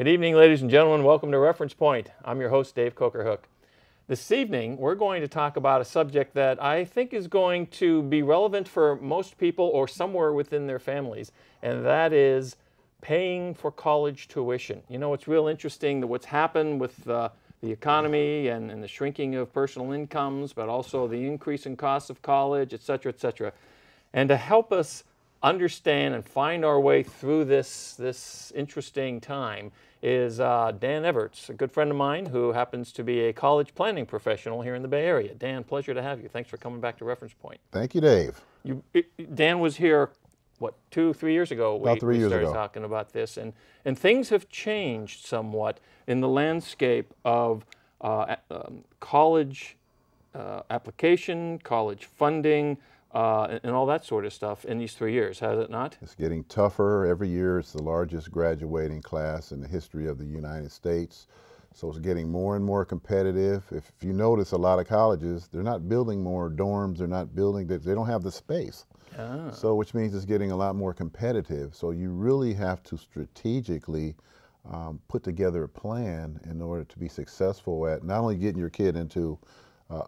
Good evening, ladies and gentlemen. Welcome to Reference Point. I'm your host, Dave Cokerhook. This evening, we're going to talk about a subject that I think is going to be relevant for most people or somewhere within their families, and that is paying for college tuition. You know, it's real interesting that what's happened with the economy and the shrinking of personal incomes, but also the increase in costs of college, et cetera, et cetera. And to help us understand and find our way through this interesting time is Dan Evertsz, a good friend of mine who happens to be a college planning professional here in the Bay Area. Dan, pleasure to have you. Thanks for coming back to Reference Point. Thank you, Dave. Dan was here, what, 2-3 years ago? About 3 years ago. We started talking about this, and things have changed somewhat in the landscape of college application, college funding, and all that sort of stuff in these 3 years, has it not? It's getting tougher. Every year it's the largest graduating class in the history of the United States. So it's getting more and more competitive. If you notice, a lot of colleges, they're not building more dorms, they're not building, they don't have the space. Ah. So which means it's getting a lot more competitive. So you really have to strategically put together a plan in order to be successful at not only getting your kid into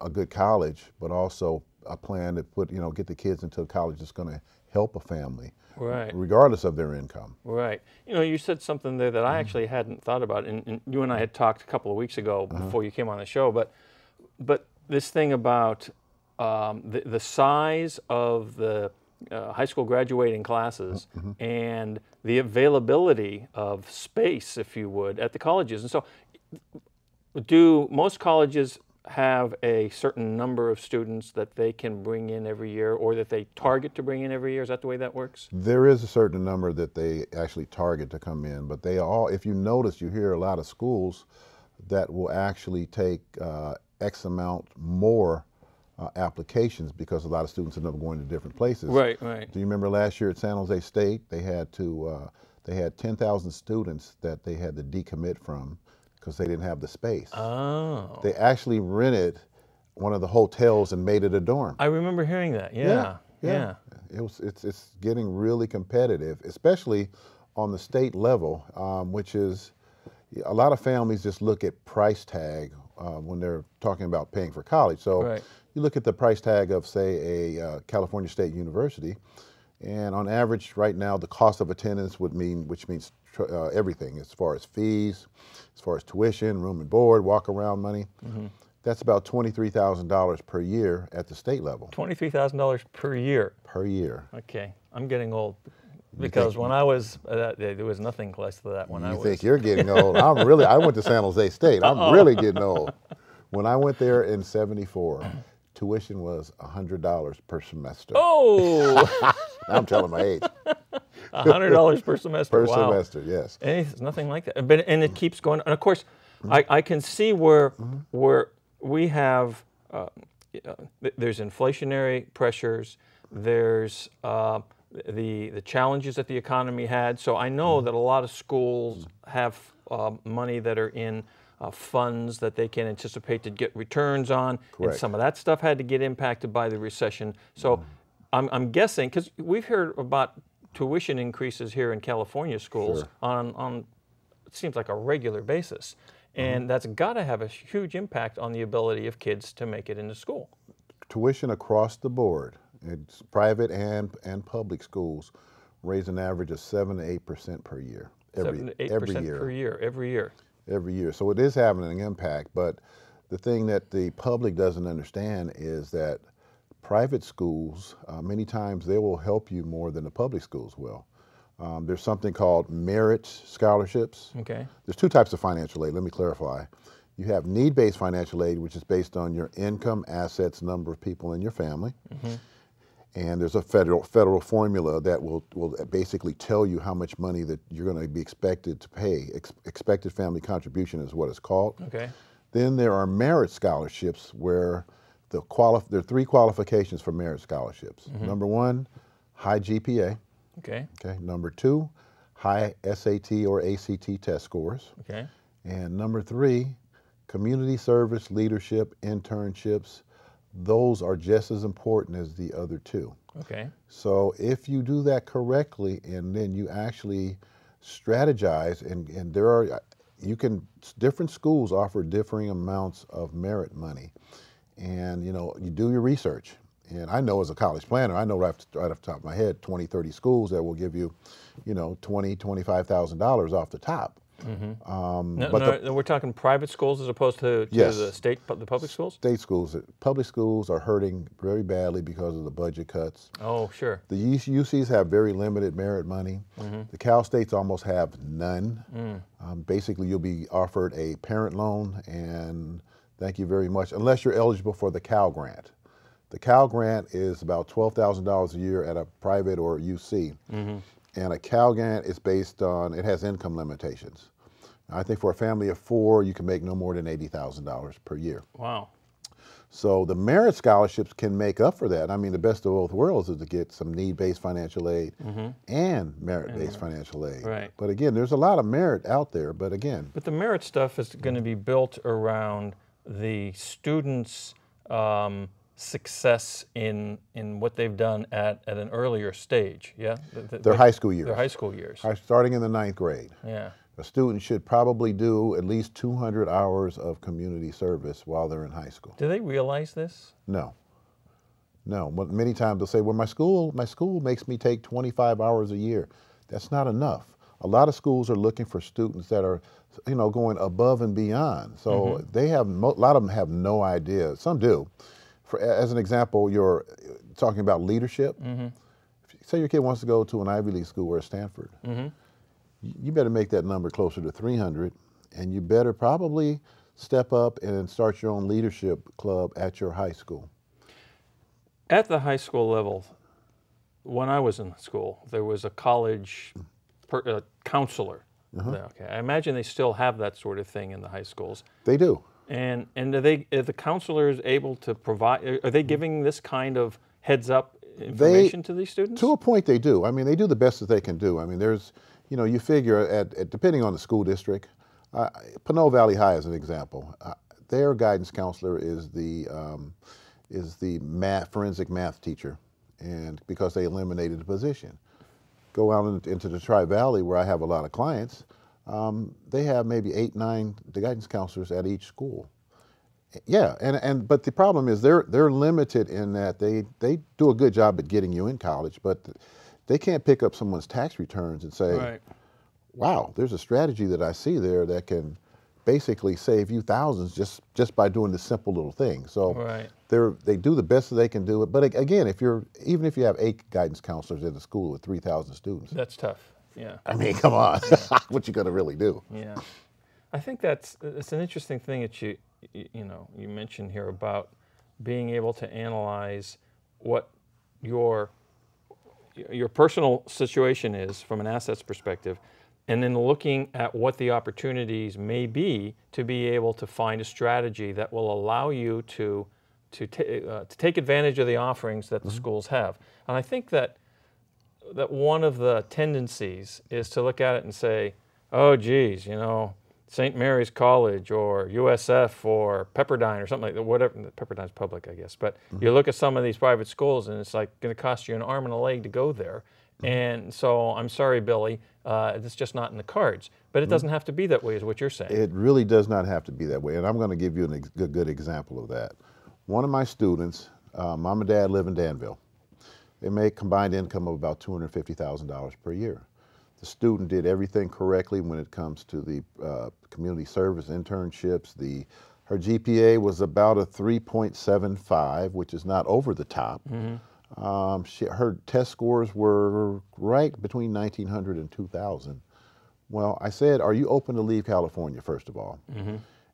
a good college, but also a plan to get the kids into a college that's going to help a family, right, regardless of their income. Right. You know, you said something there that I actually hadn't thought about, and you and I had talked a couple of weeks ago before you came on the show, but this thing about the size of the high school graduating classes and the availability of space, if you would, at the colleges. And so do most colleges have a certain number of students that they can bring in every year, or that they target to bring in every year? Is that the way that works? There is a certain number that they actually target to come in, but they all, if you notice, you hear a lot of schools that will actually take X amount more applications because a lot of students end up going to different places. Right, right. Do you remember last year at San Jose State, they had 10,000 students that they had to decommit from because they didn't have the space. Oh. They actually rented one of the hotels and made it a dorm. I remember hearing that. Yeah. It's getting really competitive, especially on the state level, which is a lot of families just look at price tag when they're talking about paying for college. So you look at the price tag of, say, a California State University, and on average right now the cost of attendance which means everything as far as fees, as far as tuition, room and board, walk around money. That's about $23,000 per year at the state level. $23,000 per year? Per year. Okay, I'm getting old. Because when I was, there was nothing close to that when I was. You think you're getting old? I went to San Jose State. I'm really getting old. When I went there in '74, tuition was $100 per semester. Oh! I'm telling my age. $100 per semester. Per semester, yes. And it's nothing like that. And it keeps going. And of course, I can see where we have, there's inflationary pressures, there's the challenges that the economy had. So I know that a lot of schools have money that are in funds that they can anticipate to get returns on. Correct. And some of that stuff had to get impacted by the recession. So I'm guessing, because we've heard about tuition increases here in California schools on it seems like a regular basis. And that's got to have a huge impact on the ability of kids to make it into school. Tuition across the board, it's private and public schools, raise an average of 7 to 8% per year. 7 to 8% per year, every year. Every year. So it is having an impact, but the thing that the public doesn't understand is that private schools, many times they will help you more than the public schools will. There's something called merit scholarships. Okay. There's two types of financial aid, let me clarify. You have need-based financial aid, which is based on your income, assets, number of people in your family. And there's a federal formula that will basically tell you how much money that you're going to be expected to pay. Expected family contribution is what it's called. Okay. Then there are merit scholarships where there are 3 qualifications for merit scholarships. Number 1, high GPA. Okay. Okay. Number 2, high SAT or ACT test scores. Okay. And number 3, community service, leadership, internships. Those are just as important as the other 2. Okay. So if you do that correctly and then you actually strategize, and there are, different schools offer differing amounts of merit money. And, you do your research. And I know as a college planner, I know right off the top of my head, 20, 30 schools that will give you, $20,000, $25,000 off the top. No, we're talking private schools as opposed to Yes. the public schools? State schools, public schools are hurting very badly because of the budget cuts. Oh, sure. The UCs have very limited merit money. The Cal States almost have none. Basically, you'll be offered a parent loan, and thank you very much, unless you're eligible for the Cal Grant. The Cal Grant is about $12,000 a year at a private or UC. And a Cal Grant is based on, it has income limitations. I think for a family of 4, you can make no more than $80,000 per year. Wow. So the merit scholarships can make up for that. I mean, the best of both worlds is to get some need-based financial aid and merit-based financial aid. Right. But again, there's a lot of merit out there, but again. But the merit stuff is going to be built around the students' success in what they've done at an earlier stage, yeah? Their high school years. Their high school years. Starting in the 9th grade. Yeah. A student should probably do at least 200 hours of community service while they're in high school. Do they realize this? No. No. Many times they'll say, well, my school makes me take 25 hours a year. That's not enough. A lot of schools are looking for students that are, going above and beyond. So they have, a lot of them have no idea. Some do. As an example, you're talking about leadership. Say your kid wants to go to an Ivy League school or Stanford. You better make that number closer to 300, and you better probably step up and start your own leadership club at your high school. At the high school level, when I was in school, there was a college counselor. Okay. I imagine they still have that sort of thing in the high schools. They do. And are the counselors able to provide, are they giving this kind of heads up information to these students? To a point they do. I mean, they do the best that they can do. I mean, there's, you figure at depending on the school district, Pinole Valley High as an example, their guidance counselor is the forensic math teacher, and because they eliminated the position. Go out into the Tri-Valley where I have a lot of clients, they have maybe 8, 9 the guidance counselors at each school. Yeah, but the problem is they're limited in that they do a good job at getting you in college, but they can't pick up someone's tax returns and say, wow, there's a strategy that I see there that can basically save you thousands just by doing this simple little thing. So they do the best that they can do it. But again, even if you have 8 guidance counselors at a school with 3,000 students, that's tough. Yeah. I mean, come on, what you gonna really do? Yeah, I think it's an interesting thing that you mentioned here about being able to analyze what your personal situation is from an assets perspective, and then looking at what the opportunities may be to be able to find a strategy that will allow you to take advantage of the offerings that the schools have. And I think that one of the tendencies is to look at it and say, oh, geez, St. Mary's College or USF or Pepperdine or something like that, whatever. Pepperdine's public, I guess. But you look at some of these private schools and it's like going to cost you an arm and a leg to go there. And so I'm sorry, Billy, it's just not in the cards. But it doesn't have to be that way is what you're saying. It really does not have to be that way. And I'm going to give you a good example of that. One of my students, mom and dad live in Danville. They make combined income of about $250,000 per year. The student did everything correctly when it comes to the community service internships. Her GPA was about a 3.75, which is not over the top. Her test scores were right between 1,900 and 2,000. Well, I said, are you open to leave California, first of all?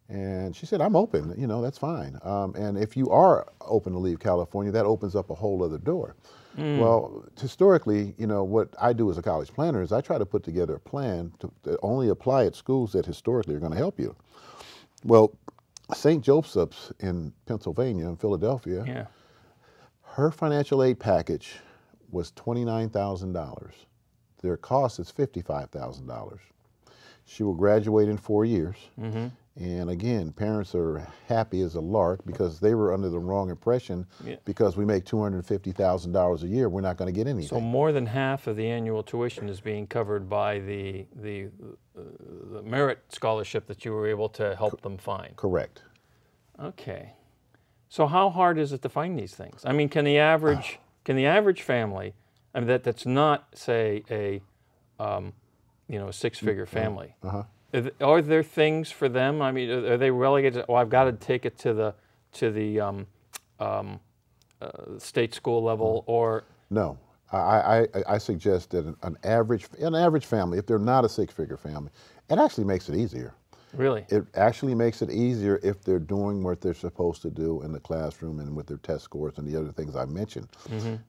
And she said, I'm open, that's fine. And if you are open to leave California, that opens up a whole other door. Well, historically, what I do as a college planner is I try to put together a plan to only apply at schools that historically are going to help you. Well, St. Joseph's in Pennsylvania, in Philadelphia, her financial aid package was $29,000. Their cost is $55,000. She will graduate in 4 years. And again, parents are happy as a lark because they were under the wrong impression. Yeah. Because we make $250,000 a year, we're not going to get anything. So more than half of the annual tuition is being covered by the merit scholarship that you were able to help them find. Correct. Okay. So how hard is it to find these things? I mean, can the average family, I mean, that's not, say, a a six-figure family, are there things for them? I mean, are they relegated? Oh, I've got to take it to the state school level, or no? I suggest that an average family, if they're not a six-figure family, it actually makes it easier. Really? It actually makes it easier if they're doing what they're supposed to do in the classroom and with their test scores and the other things I mentioned.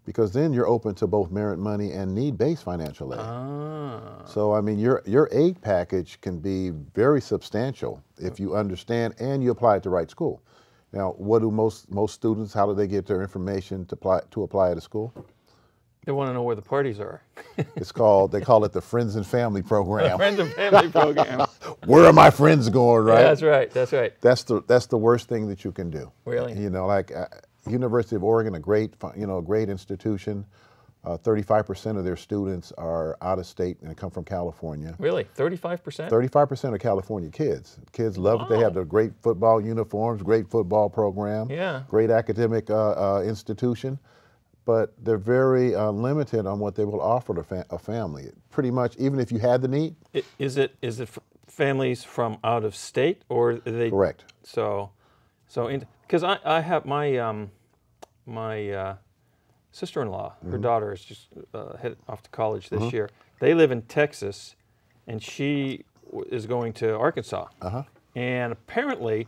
Because then you're open to both merit money and need-based financial aid. So, I mean, your aid package can be very substantial if you understand and you apply it to the right school. Now, what do most students, how do they get their information to apply at a school? They want to know where the parties are. They call it the Friends and Family Program. Friends and Family Program. Where are my friends going, right? Yeah, that's right, that's right. That's the worst thing that you can do. Really? You know, like University of Oregon, a great institution. 35% of their students are out of state and come from California. Really? 35%? 35% of California kids. Kids love it. They have the great football uniforms, great football program, great academic institution. But they're very limited on what they will offer to a family. Pretty much, even if you had the need. Is it families from out of state, or are they? Correct. So, because I have my my sister-in-law, her daughter is just headed off to college this year. They live in Texas, and she is going to Arkansas. And apparently,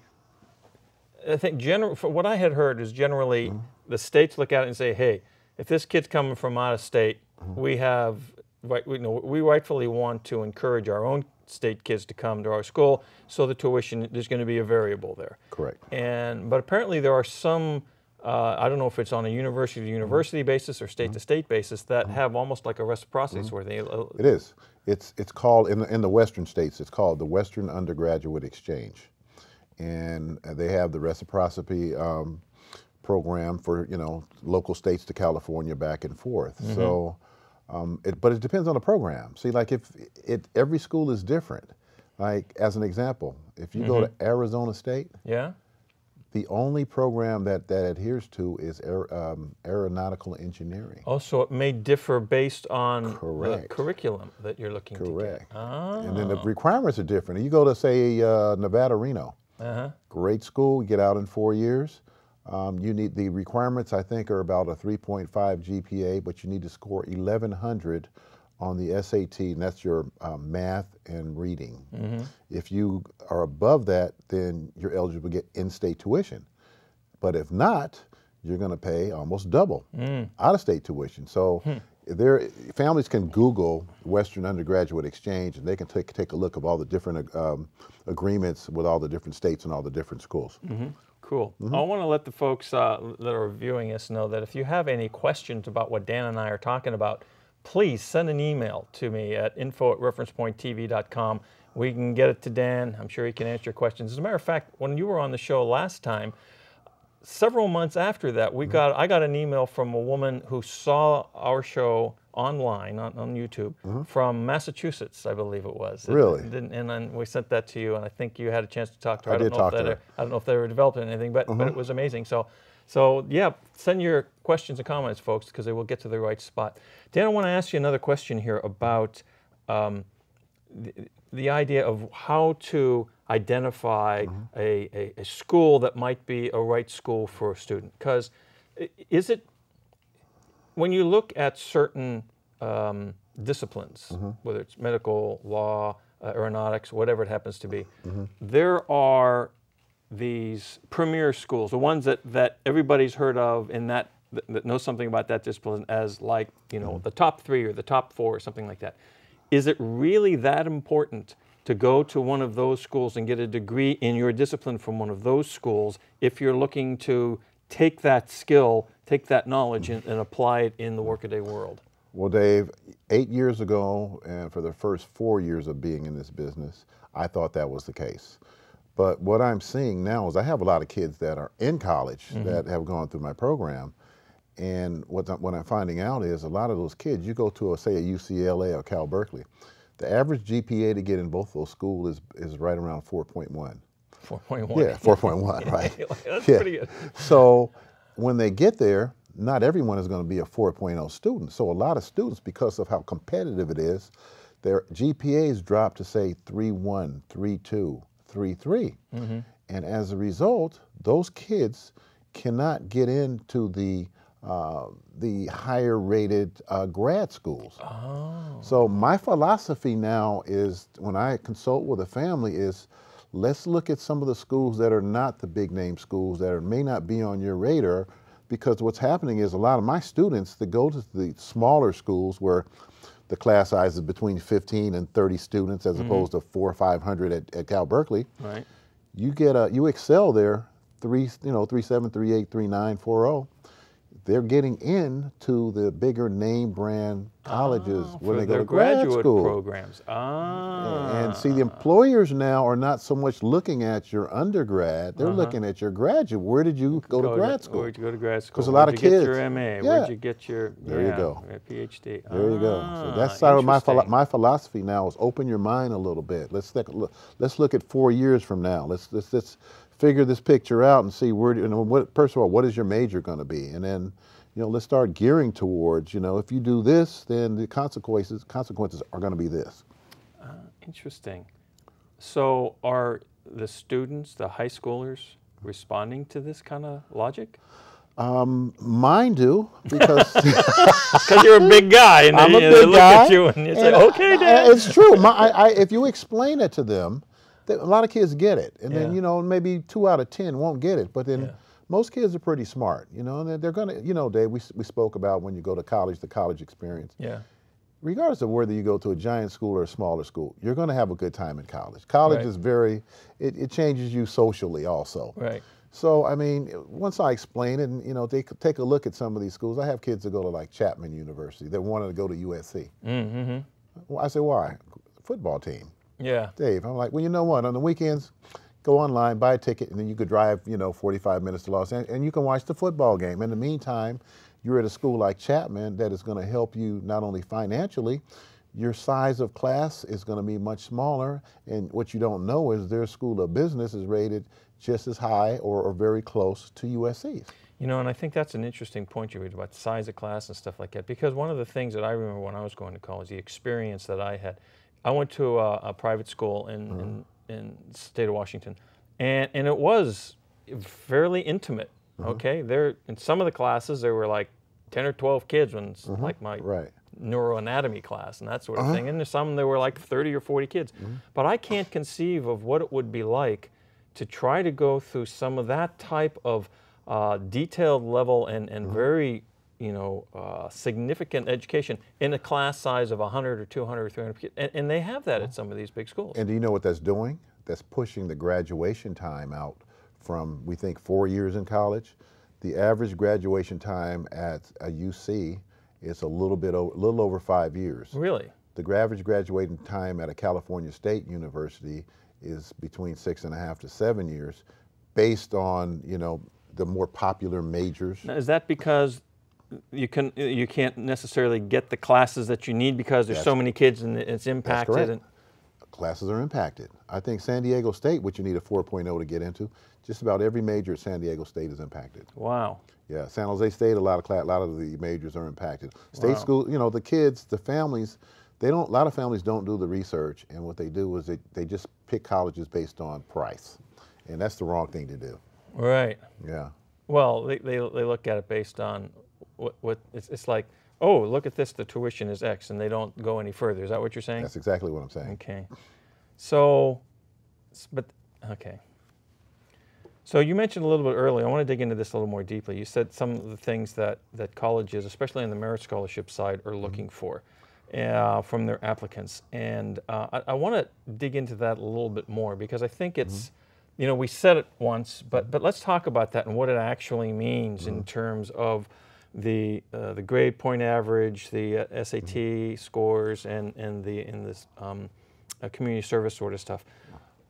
I think from what I had heard is generally the states look at it and say, hey, if this kid's coming from out of state, we rightfully want to encourage our own state kids to come to our school, so the tuition, there's going to be a variable there. Correct. But apparently there are some, I don't know if it's on a university-to-university basis or state-to-state basis, that have almost like a reciprocity where they... It is. It's called, in the western states, it's called the Western Undergraduate Exchange. And they have the reciprocity program for, local states to California back and forth. So, but it depends on the program. See, like every school is different. Like, as an example, if you go to Arizona State, the only program that adheres to is aeronautical engineering. Oh, so it may differ based on the curriculum that you're looking to get. Correct. And then the requirements are different. You go to, say, Nevada, Reno. Great school, you get out in 4 years. You need, the requirements, I think, are about a 3.5 GPA, but you need to score 1,100 on the SAT, and that's your math and reading. If you are above that, then you're eligible to get in-state tuition. But if not, you're going to pay almost double out-of-state tuition. So families can Google Western Undergraduate Exchange, and they can take a look of all the different agreements with all the different states and all the different schools. Cool. I want to let the folks that are viewing us know that if you have any questions about what Dan and I are talking about, please send an email to me at info@referencepointtv.com. We can get it to Dan. I'm sure he can answer your questions. As a matter of fact, when you were on the show last time, several months after that, I got an email from a woman who saw our show online on YouTube from Massachusetts, I believe it was. Really? And then we sent that to you, and I think you had a chance to talk to her. I did talk to her. I don't know if they were developing anything, but it was amazing. So yeah, send your questions and comments, folks, because they will get to the right spot. Dan, I want to ask you another question here about the idea of how to identify a school that might be a right school for a student. Because is it, when you look at certain disciplines, whether it's medical, law, aeronautics, whatever it happens to be, there are these premier schools, the ones that everybody's heard of in that knows something about that discipline as, like, the top 3 or the top 4 or something like that. Is it really that important to go to one of those schools and get a degree in your discipline from one of those schools if you're looking to take that skill, take that knowledge, and apply it in the workaday world? Well, Dave, 8 years ago, and for the first 4 years of being in this business, I thought that was the case. But what I'm seeing now is I have a lot of kids that are in college that have gone through my program. And what I'm finding out is a lot of those kids, you go to, say, a UCLA or Cal Berkeley, the average GPA to get in both those schools is right around 4.1. 4.1. Yeah, 4.1, right. That's Yeah. pretty good. So when they get there, not everyone is going to be a 4.0 student. So a lot of students, because of how competitive it is, their GPAs drop to, say, 3.1, 3.2, 3.3. And as a result, those kids cannot get into the higher rated grad schools. Oh. So my philosophy now is, when I consult with a family, is let's look at some of the schools that are not the big name schools that may not be on your radar, because what's happening is a lot of my students that go to the smaller schools where the class size is between 15 and 30 students as opposed to 400 or 500 at Cal Berkeley. Right. You excel there, 3.7, 3.8, 3.9, 4.0. They're getting into the bigger name brand colleges when they go to grad school. Programs. And see, the employers now are not so much looking at your undergrad, they're looking at your graduate. Where did you go to grad school? Where'd you go to grad school? Because a lot of kids. Where'd you get your MA? Yeah. Where'd you get your you go. PhD? There you go. So that's sort of my philosophy now, is open your mind a little bit. Let's look at 4 years from now. Let's figure this picture out and see where, first of all, what is your major going to be? And then, let's start gearing towards, if you do this, then the consequences are going to be this. Interesting. So are the students, the high schoolers, responding to this kind of logic? Mine do, because you're a big guy, and I'm a they big look guy, at you and you say, "Okay, Dad." It's true. If you explain it to them, a lot of kids get it, and then maybe 2 out of 10 won't get it, but then most kids are pretty smart, and they're gonna, Dave, we spoke about when you go to college, the college experience. Yeah. Regardless of whether you go to a giant school or a smaller school, you're going to have a good time in college. College is it changes you socially also. Right. So, I mean, once I explain it, and, they could take a look at some of these schools. I have kids that go to, like, Chapman University that wanted to go to USC. Well, I say, why? Football team. Yeah. Dave, I'm like, well, you know what? On the weekends, go online, buy a ticket, and then you could drive, 45 minutes to Los Angeles, and you can watch the football game. In the meantime, you're at a school like Chapman that is going to help you not only financially, your size of class is going to be much smaller, and what you don't know is their school of business is rated just as high or very close to USC's. And I think that's an interesting point you made about size of class and stuff like that, because one of the things that I remember when I was going to college, the experience that I had, I went to a private school in the state of Washington, and it was fairly intimate. Okay, there in some of the classes there were like 10 or 12 kids, when it's like my neuroanatomy class and that sort of thing, and there's some there were like 30 or 40 kids. But I can't conceive of what it would be like to try to go through some of that type of detailed level and very significant education in a class size of 100 or 200 or 300 kids, and they have that at some of these big schools. And do you know what that's doing? That's pushing the graduation time out from, we think, 4 years in college. The average graduation time at a UC is a little over 5 years. Really? The average graduating time at a California State University is between 6.5 to 7 years, based on the more popular majors. Now, is that because you can't necessarily get the classes that you need because there's so many kids and it's impacted? That's correct. Classes are impacted. I think San Diego State, which you need a 4.0 to get into, just about every major at San Diego State is impacted. Wow. Yeah, San Jose State, a lot of the majors are impacted. State school, the kids, the families, a lot of families don't do the research, and what they do is they just pick colleges based on price, and that's the wrong thing to do. Right. Yeah. Well, they look at it based on what it's like, oh, look at this, the tuition is X, and they don't go any further. Is that what you're saying? That's exactly what I'm saying. Okay. So, okay. So you mentioned a little bit earlier, I want to dig into this a little more deeply. You said some of the things that colleges, especially on the merit scholarship side, are looking for from their applicants. And I want to dig into that a little bit more, because I think it's, we said it once, but let's talk about that and what it actually means in terms of the grade point average, the SAT scores, and this community service sort of stuff.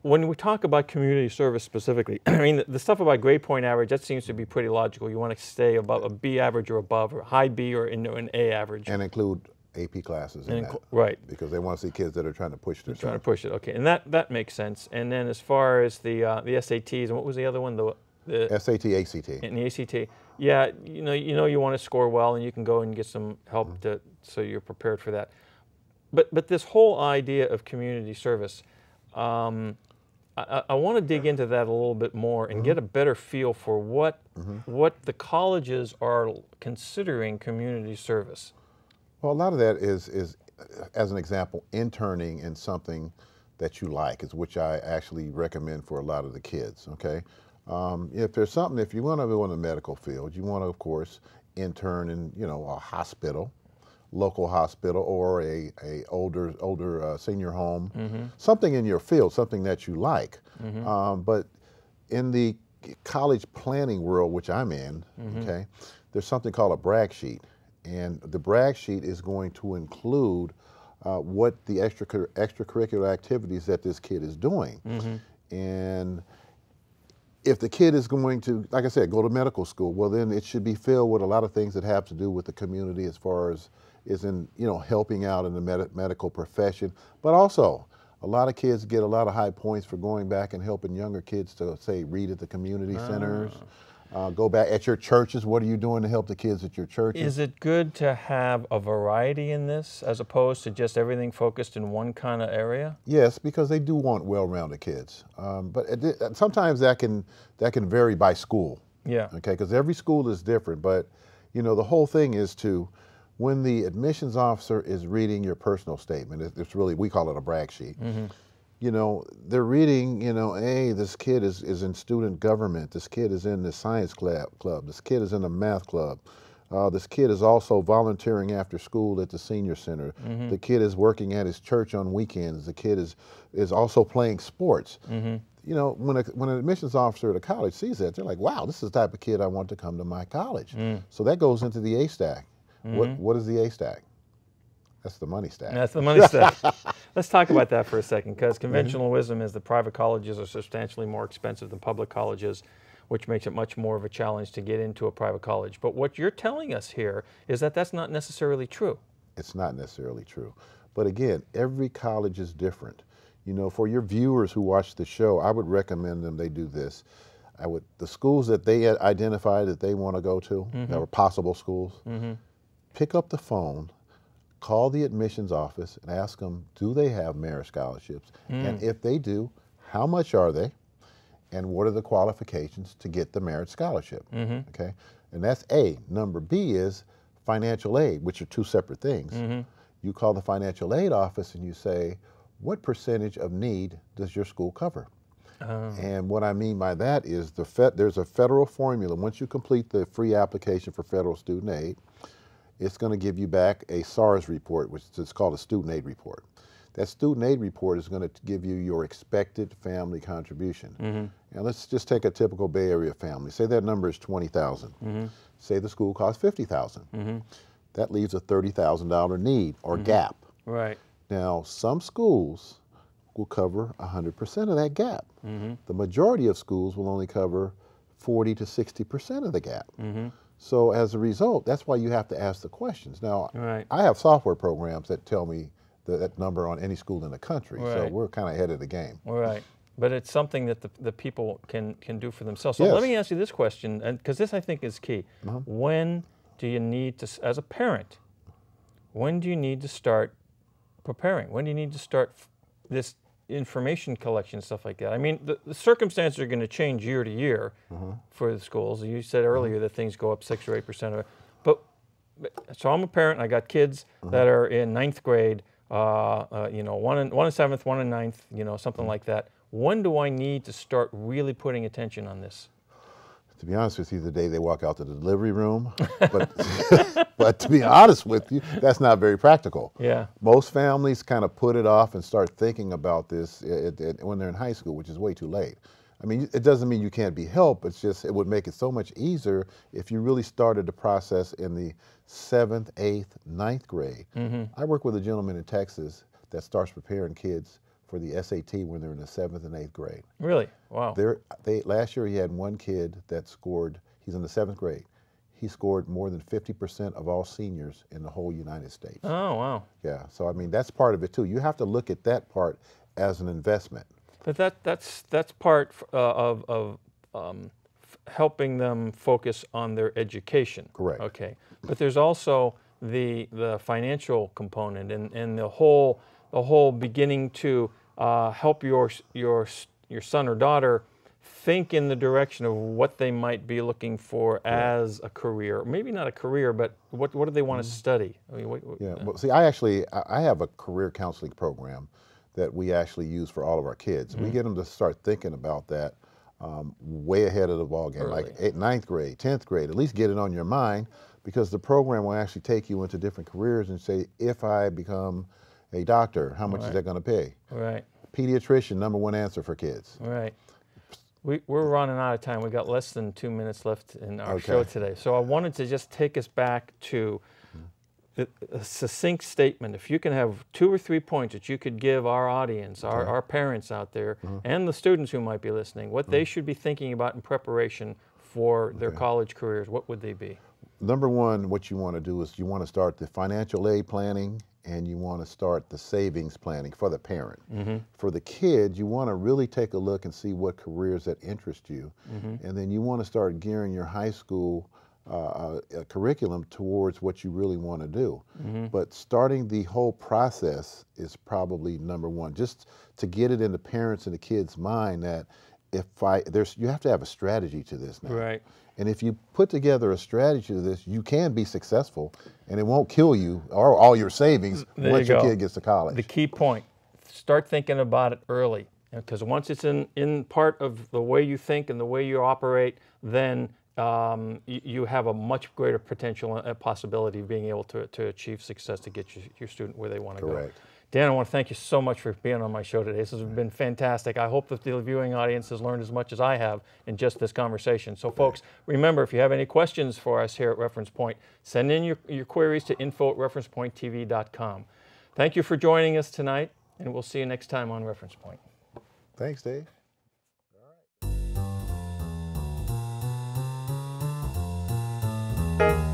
when we talk about community service specifically, I mean, the stuff about grade point average, that seems to be pretty logical. You want to stay above a B average or above, or high B or an A average. And include AP classes in that. Right. Because they want to see kids that are trying to push themselves. Trying to push it, okay. And that makes sense. And then as far as the SATs, and what was the other one? The SAT, ACT. And the ACT. Yeah, you know you want to score well, and you can go and get some help so you're prepared for that. But this whole idea of community service, I want to dig into that a little bit more and get a better feel for what the colleges are considering community service. Well, a lot of that is, as an example, interning in something that you like, is which I actually recommend for a lot of the kids, okay? If there's something, if you want to go in the medical field, you want to, of course, intern in, a hospital, local hospital, or a older senior home, something in your field, something that you like. But in the college planning world, which I'm in, okay, there's something called a brag sheet. And the brag sheet is going to include what the extracurricular activities that this kid is doing. And if the kid is going to, like I said, go to medical school, well, then it should be filled with a lot of things that have to do with the community, as far as is in, helping out in the medical profession. But also, a lot of kids get a lot of high points for going back and helping younger kids to, say, read at the community centers. Go back at your churches. What are you doing to help the kids at your churches? Is it good to have a variety in this as opposed to just everything focused in one kind of area? Yes, because they do want well-rounded kids. But sometimes that can vary by school. Yeah. Okay, because every school is different. But the whole thing is when the admissions officer is reading your personal statement, it's really, we call it a brag sheet. They're reading, hey, this kid is in student government, this kid is in the science club, this kid is in the math club, this kid is also volunteering after school at the senior center, the kid is working at his church on weekends, the kid is also playing sports. When an admissions officer at a college sees that, they're like, wow, this is the type of kid I want to come to my college. So that goes into the A stack. What is the A stack? That's the money stack. That's the money stack. Let's talk about that for a second, because conventional wisdom is that private colleges are substantially more expensive than public colleges, which makes it much more of a challenge to get into a private college. But what you're telling us here is that that's not necessarily true. It's not necessarily true. But again, every college is different. For your viewers who watch the show, I would recommend them they do this. The schools that they identify that they want to go to, that are possible schools, pick up the phone, call the admissions office and ask them, do they have merit scholarships? And if they do, how much are they? And what are the qualifications to get the merit scholarship? Okay, and that's A. Number B is financial aid, which are two separate things. You call the financial aid office and you say, what percentage of need does your school cover? And what I mean by that is there's a federal formula. Once you complete the free application for federal student aid, it's going to give you back a SARS report, which is called a student aid report. That student aid report is going to give you your expected family contribution. Now let's just take a typical Bay Area family. Say that number is $20,000. Say the school costs $50,000. That leaves a $30,000 need or gap. Right. Now some schools will cover 100% of that gap. The majority of schools will only cover 40 to 60% of the gap. So as a result, that's why you have to ask the questions. Now, I have software programs that tell me that number on any school in the country, so we're kind of ahead of the game. Right, but it's something that the people can do for themselves. So let me ask you this question, because this I think is key. When do you need to, as a parent, when do you need to start preparing? When do you need to start this information collection, stuff like that? I mean, the circumstances are going to change year to year for the schools. You said earlier that things go up 6 or 8%. But so I'm a parent. I got kids that are in 9th grade. One in 7th, one in 9th. Something like that. When do I need to start really putting attention on this? To be honest with you, the day they walk out to the delivery room, but to be honest with you, that's not very practical. Yeah. Most families kind of put it off and start thinking about this when they're in high school, which is way too late. I mean, it doesn't mean you can't be helped, it's just it would make it so much easier if you really started the process in the 7th, 8th, 9th grade. I work with a gentleman in Texas that starts preparing kids for the SAT when they're in the 7th and 8th grade. Really? Wow. Last year he had one kid that scored, he's in the 7th grade. He scored more than 50% of all seniors in the whole United States. Oh, wow. Yeah, so I mean, that's part of it too. You have to look at that part as an investment. But that's part of helping them focus on their education. Correct. Okay. But there's also the financial component and the whole beginning to help your son or daughter think in the direction of what they might be looking for as a career. Maybe not a career, but what do they want to study? I mean, Well, see, I have a career counseling program that we actually use for all of our kids. We get them to start thinking about that way ahead of the ball game, like 9th grade, 10th grade. At least get it on your mind, because the program will actually take you into different careers and say, if I become a doctor, how much is that going to pay? Right. Pediatrician, #1 answer for kids. Right. We're running out of time. We got less than 2 minutes left in our show today. So I wanted to just take us back to a succinct statement. If you can have 2 or 3 points that you could give our audience, our parents out there, and the students who might be listening, what they should be thinking about in preparation for their college careers, what would they be? #1, what you want to do is you want to start the financial aid planning, and you want to start the savings planning for the parent. For the kid, you want to really take a look and see what careers that interest you. And then you want to start gearing your high school curriculum towards what you really want to do. But starting the whole process is probably #1, just to get it in the parents and the kids' mind that you have to have a strategy to this now. Right. And if you put together a strategy to this, you can be successful, and it won't kill you or all your savings once your kid gets to college. The key point, start thinking about it early, because once it's in part of the way you think and the way you operate, then you have a much greater potential and possibility of being able to achieve success to get your student where they want to go. Correct. Dan, I want to thank you so much for being on my show today. This has been fantastic. I hope that the viewing audience has learned as much as I have in just this conversation. So folks, remember, if you have any questions for us here at Reference Point, send in your queries to info@referencepointtv.com. Thank you for joining us tonight, and we'll see you next time on Reference Point. Thanks, Dave. All right.